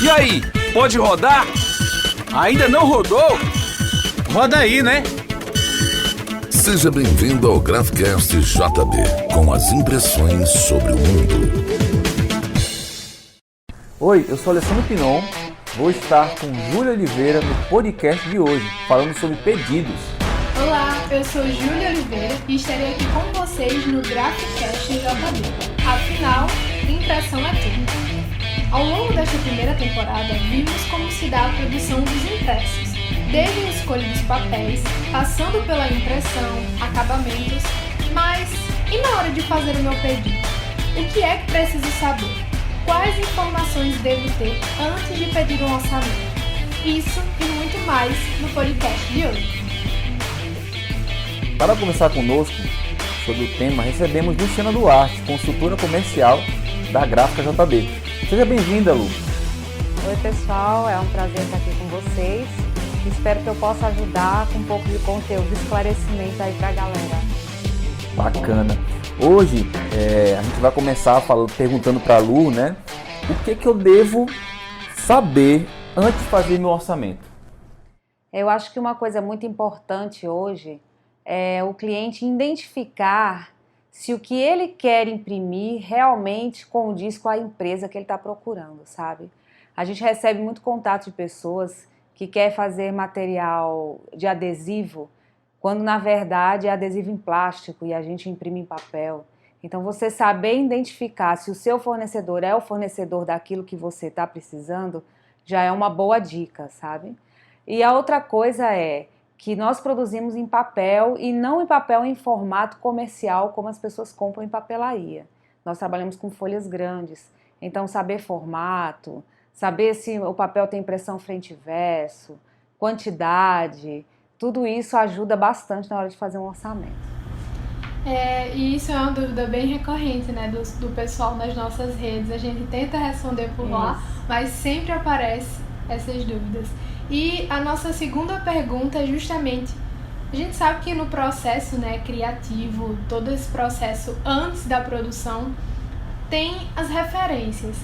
E aí, pode rodar? Ainda não rodou? Roda aí, né? Seja bem-vindo ao Graphcast JB, com as impressões sobre o mundo. Oi, eu sou Alessandro Pinon, vou estar com Júlia Oliveira no podcast de hoje, falando sobre pedidos. Olá, eu sou Júlia Oliveira e estarei aqui com vocês no Graphcast JB. Afinal, impressão é tudo. Ao longo desta primeira temporada, vimos como se dá a produção dos impressos, desde a escolha dos papéis, passando pela impressão, acabamentos, mas e na hora de fazer o meu pedido? O que é que preciso saber? Quais informações devo ter antes de pedir um orçamento? Isso e muito mais no podcast de hoje. Para conversar conosco sobre o tema, recebemos Luciana Duarte, consultora comercial da Gráfica JB. Seja bem-vinda, Lu. Oi, pessoal, é um prazer estar aqui com vocês. Espero que eu possa ajudar com um pouco de conteúdo, de esclarecimento aí pra galera. Bacana. Hoje a gente vai começar perguntando para a Lu, né? O que eu devo saber antes de fazer meu orçamento? Eu acho que uma coisa muito importante hoje é o cliente identificar se o que ele quer imprimir realmente condiz com a empresa que ele está procurando, sabe? A gente recebe muito contato de pessoas que quer fazer material de adesivo, quando na verdade é adesivo em plástico e a gente imprime em papel. Então você saber identificar se o seu fornecedor é o fornecedor daquilo que você está precisando, já é uma boa dica, sabe? E a outra coisa é que nós produzimos em papel e não em papel em formato comercial como as pessoas compram em papelaria. Nós trabalhamos com folhas grandes, então saber formato, saber se o papel tem impressão frente e verso, quantidade, tudo isso ajuda bastante na hora de fazer um orçamento. E isso é uma dúvida bem recorrente, né, do pessoal nas nossas redes. A gente tenta responder por lá, mas sempre aparecem essas dúvidas. E a nossa segunda pergunta é justamente, a gente sabe que no processo, né, criativo, todo esse processo antes da produção, tem as referências.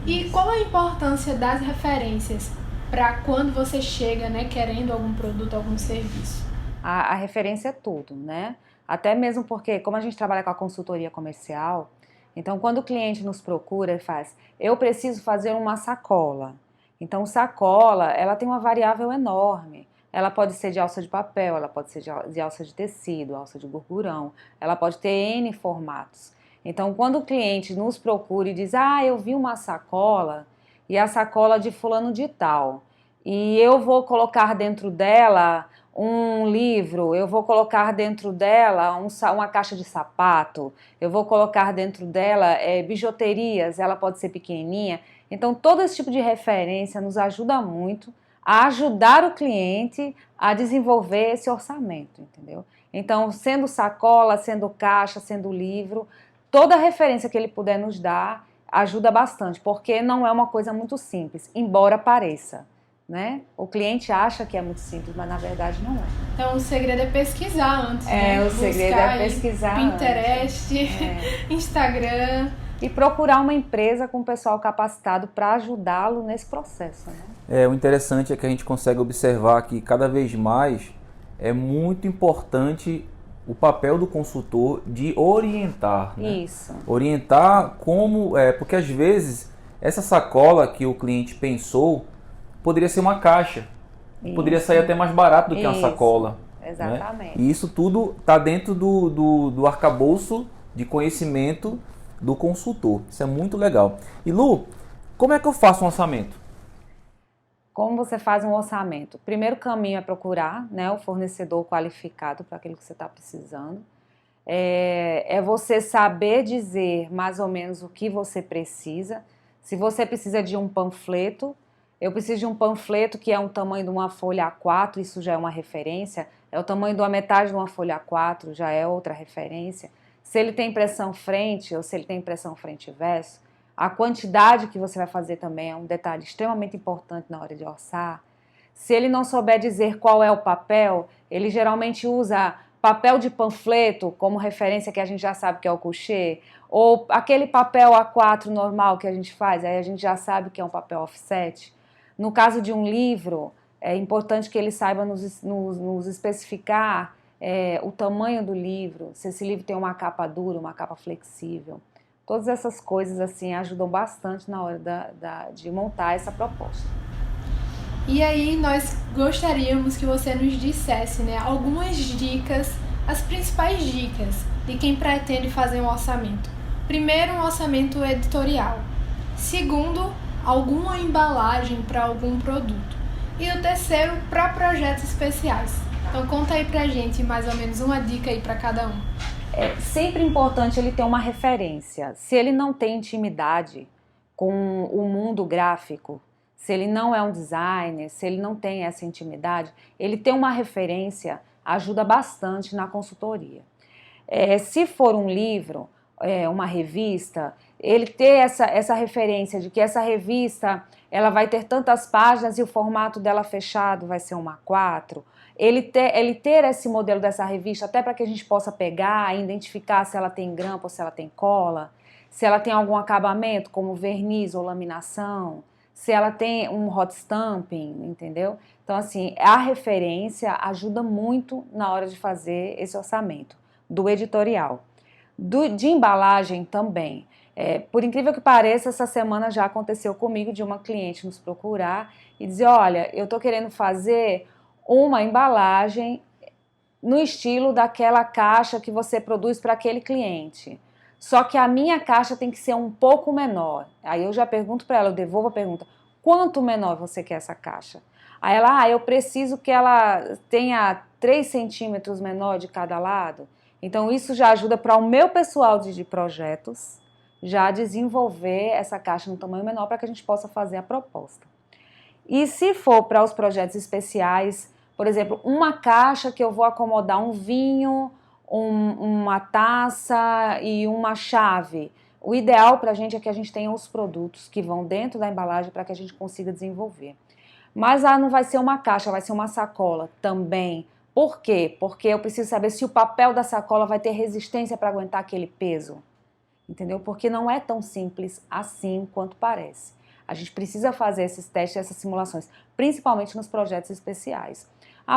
E qual a importância das referências para quando você chega, né, querendo algum produto, algum serviço? A referência é tudo, né? Até mesmo porque, como a gente trabalha com a consultoria comercial, então quando o cliente nos procura e faz, eu preciso fazer uma sacola. Então, sacola, ela tem uma variável enorme. Ela pode ser de alça de papel, ela pode ser de alça de tecido, alça de gordurão, ela pode ter N formatos. Então, quando o cliente nos procura e diz, eu vi uma sacola, e a sacola de fulano de tal, e eu vou colocar dentro dela um livro, eu vou colocar dentro dela uma caixa de sapato, eu vou colocar dentro dela bijuterias, ela pode ser pequenininha. Então, todo esse tipo de referência nos ajuda muito a ajudar o cliente a desenvolver esse orçamento, entendeu? Então, sendo sacola, sendo caixa, sendo livro, toda referência que ele puder nos dar ajuda bastante, porque não é uma coisa muito simples, embora pareça, né? O cliente acha que é muito simples, mas na verdade não é. Então, o segredo é pesquisar antes, né? O segredo é pesquisar Pinterest, Instagram. E procurar uma empresa com pessoal capacitado para ajudá-lo nesse processo, né? O interessante é que a gente consegue observar que cada vez mais é muito importante o papel do consultor de orientar, né? Isso. Orientar como... porque às vezes essa sacola que o cliente pensou poderia ser uma caixa. Isso. Poderia sair até mais barato do que uma sacola. Exatamente. Né? E isso tudo está dentro do arcabouço de conhecimento do consultor. Isso é muito legal. E Lu, como é que eu faço um orçamento? Como você faz um orçamento? O primeiro caminho é procurar, né, o fornecedor qualificado para aquilo que você está precisando. É você saber dizer mais ou menos o que você precisa. Se você precisa de um panfleto, eu preciso de um panfleto que é um tamanho de uma folha A4, isso já é uma referência. É o tamanho de uma metade de uma folha A4, já é outra referência. Se ele tem impressão frente ou se ele tem impressão frente e verso, a quantidade que você vai fazer também é um detalhe extremamente importante na hora de orçar. Se ele não souber dizer qual é o papel, ele geralmente usa papel de panfleto, como referência que a gente já sabe que é o couché, ou aquele papel A4 normal que a gente faz, aí a gente já sabe que é um papel offset. No caso de um livro, é importante que ele saiba nos especificar o tamanho do livro, se esse livro tem uma capa dura, uma capa flexível. Todas essas coisas assim ajudam bastante na hora de montar essa proposta. E aí nós gostaríamos que você nos dissesse, né, algumas dicas, as principais dicas de quem pretende fazer um orçamento. Primeiro, um orçamento editorial. Segundo, alguma embalagem para algum produto. E o terceiro, para projetos especiais. Então conta aí pra gente mais ou menos uma dica aí para cada um. É sempre importante ele ter uma referência. Se ele não tem intimidade com o mundo gráfico, se ele não é um designer, se ele não tem essa intimidade, ele ter uma referência ajuda bastante na consultoria. Se for um livro, uma revista, ele ter essa referência de que essa revista ela vai ter tantas páginas e o formato dela fechado vai ser uma A4. Ele ter esse modelo dessa revista até para que a gente possa pegar e identificar se ela tem grampo ou se ela tem cola, se ela tem algum acabamento como verniz ou laminação, se ela tem um hot stamping, entendeu? Então, assim, a referência ajuda muito na hora de fazer esse orçamento, do editorial. De embalagem também. Por incrível que pareça, essa semana já aconteceu comigo de uma cliente nos procurar e dizer, olha, eu estou querendo fazer uma embalagem no estilo daquela caixa que você produz para aquele cliente. Só que a minha caixa tem que ser um pouco menor. Aí eu já pergunto para ela, eu devolvo a pergunta, quanto menor você quer essa caixa? Aí ela, eu preciso que ela tenha 3 centímetros menor de cada lado. Então isso já ajuda para o meu pessoal de projetos já desenvolver essa caixa no tamanho menor para que a gente possa fazer a proposta. E se for para os projetos especiais, por exemplo, uma caixa que eu vou acomodar um vinho, uma taça e uma chave. O ideal para a gente é que a gente tenha os produtos que vão dentro da embalagem para que a gente consiga desenvolver. Mas não vai ser uma caixa, vai ser uma sacola também. Por quê? Porque eu preciso saber se o papel da sacola vai ter resistência para aguentar aquele peso. Entendeu? Porque não é tão simples assim quanto parece. A gente precisa fazer esses testes, essas simulações, principalmente nos projetos especiais.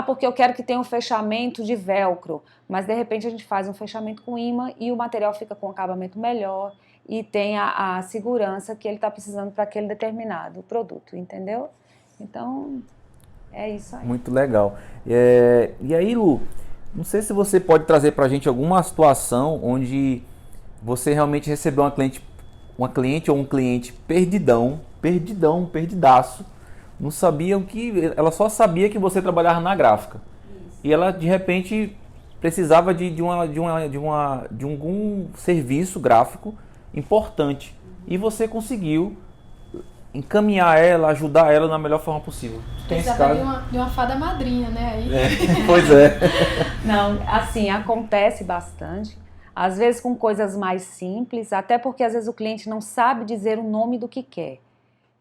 Porque eu quero que tenha um fechamento de velcro, mas de repente a gente faz um fechamento com imã e o material fica com um acabamento melhor e tem a segurança que ele está precisando para aquele determinado produto, entendeu? Então, é isso aí. Muito legal. E aí, Lu, não sei se você pode trazer para a gente alguma situação onde você realmente recebeu uma cliente ou um cliente perdidaço, não sabia ela só sabia que você trabalhava na gráfica. Isso. E ela de repente precisava de algum serviço gráfico importante. E você conseguiu encaminhar ela, ajudar ela na melhor forma possível. Precisava de uma fada madrinha, né? Aí. Pois é. Não, assim, acontece bastante. Às vezes com coisas mais simples, até porque às vezes o cliente não sabe dizer o nome do que quer.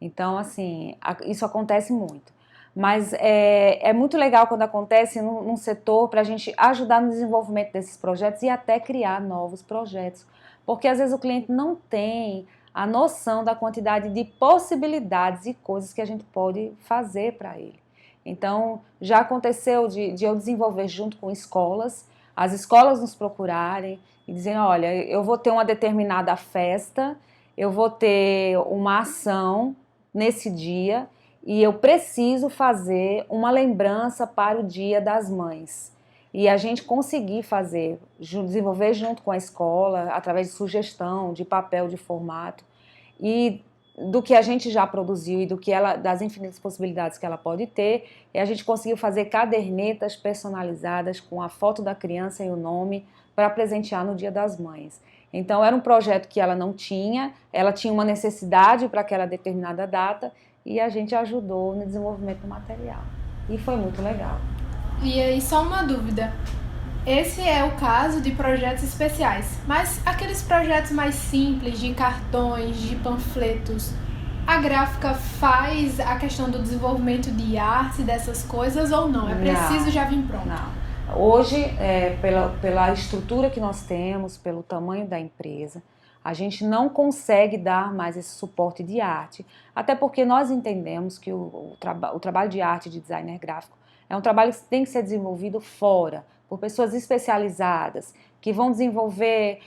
Então, assim, isso acontece muito. Mas é muito legal quando acontece num setor para a gente ajudar no desenvolvimento desses projetos e até criar novos projetos. Porque às vezes o cliente não tem a noção da quantidade de possibilidades e coisas que a gente pode fazer para ele. Então, já aconteceu de eu desenvolver junto com escolas, as escolas nos procurarem e dizerem, olha, eu vou ter uma determinada festa, eu vou ter uma ação nesse dia e eu preciso fazer uma lembrança para o Dia das Mães. E a gente conseguir fazer, desenvolver junto com a escola, através de sugestão, de papel, de formato, e do que a gente já produziu e das infinitas possibilidades que ela pode ter, e a gente conseguiu fazer cadernetas personalizadas com a foto da criança e o nome para presentear no Dia das Mães. Então era um projeto que ela não tinha, ela tinha uma necessidade para aquela determinada data e a gente ajudou no desenvolvimento do material. E foi muito legal. E aí, só uma dúvida. Esse é o caso de projetos especiais, mas aqueles projetos mais simples, de cartões, de panfletos, a gráfica faz a questão do desenvolvimento de arte dessas coisas ou não? É preciso já vir pronto? Hoje, pela estrutura que nós temos, pelo tamanho da empresa, a gente não consegue dar mais esse suporte de arte, até porque nós entendemos que o trabalho de arte de designer gráfico é um trabalho que tem que ser desenvolvido fora, por pessoas especializadas, que vão desenvolver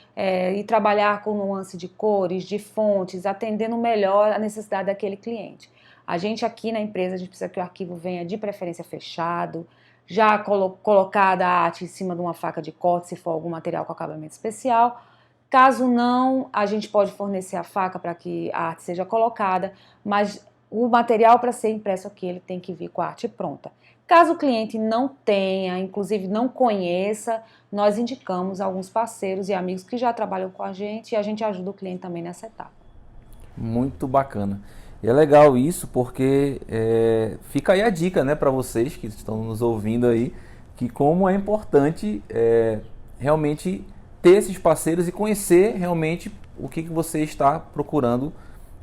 e trabalhar com nuance de cores, de fontes, atendendo melhor a necessidade daquele cliente. A gente aqui na empresa, a gente precisa que o arquivo venha de preferência fechado, já colocada a arte em cima de uma faca de corte, se for algum material com acabamento especial. Caso não, a gente pode fornecer a faca para que a arte seja colocada, mas o material para ser impresso aqui, ele tem que vir com a arte pronta. Caso o cliente não tenha, inclusive não conheça, nós indicamos alguns parceiros e amigos que já trabalham com a gente e a gente ajuda o cliente também nessa etapa. Muito bacana. E é legal isso porque fica aí a dica, né, para vocês que estão nos ouvindo aí, que como é importante realmente ter esses parceiros e conhecer realmente o que você está procurando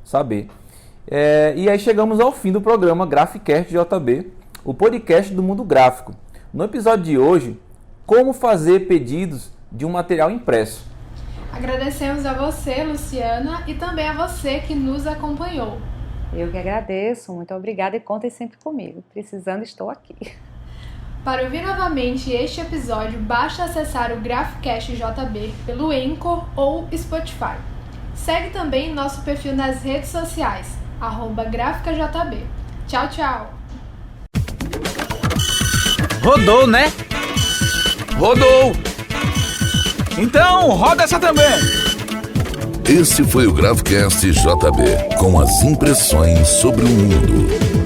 saber. E aí chegamos ao fim do programa Graphicast JB, o podcast do mundo gráfico. No episódio de hoje, como fazer pedidos de um material impresso. Agradecemos a você, Luciana, e também a você que nos acompanhou. Eu que agradeço, muito obrigada e contem sempre comigo. Precisando, estou aqui. Para ouvir novamente este episódio, basta acessar o Graphicast JB pelo Anchor ou Spotify. Segue também nosso perfil nas redes sociais, @GráficaJB. Tchau, tchau! Rodou, né? Rodou! Então, roda essa também! Esse foi o Graphicast JB, com as impressões sobre o mundo.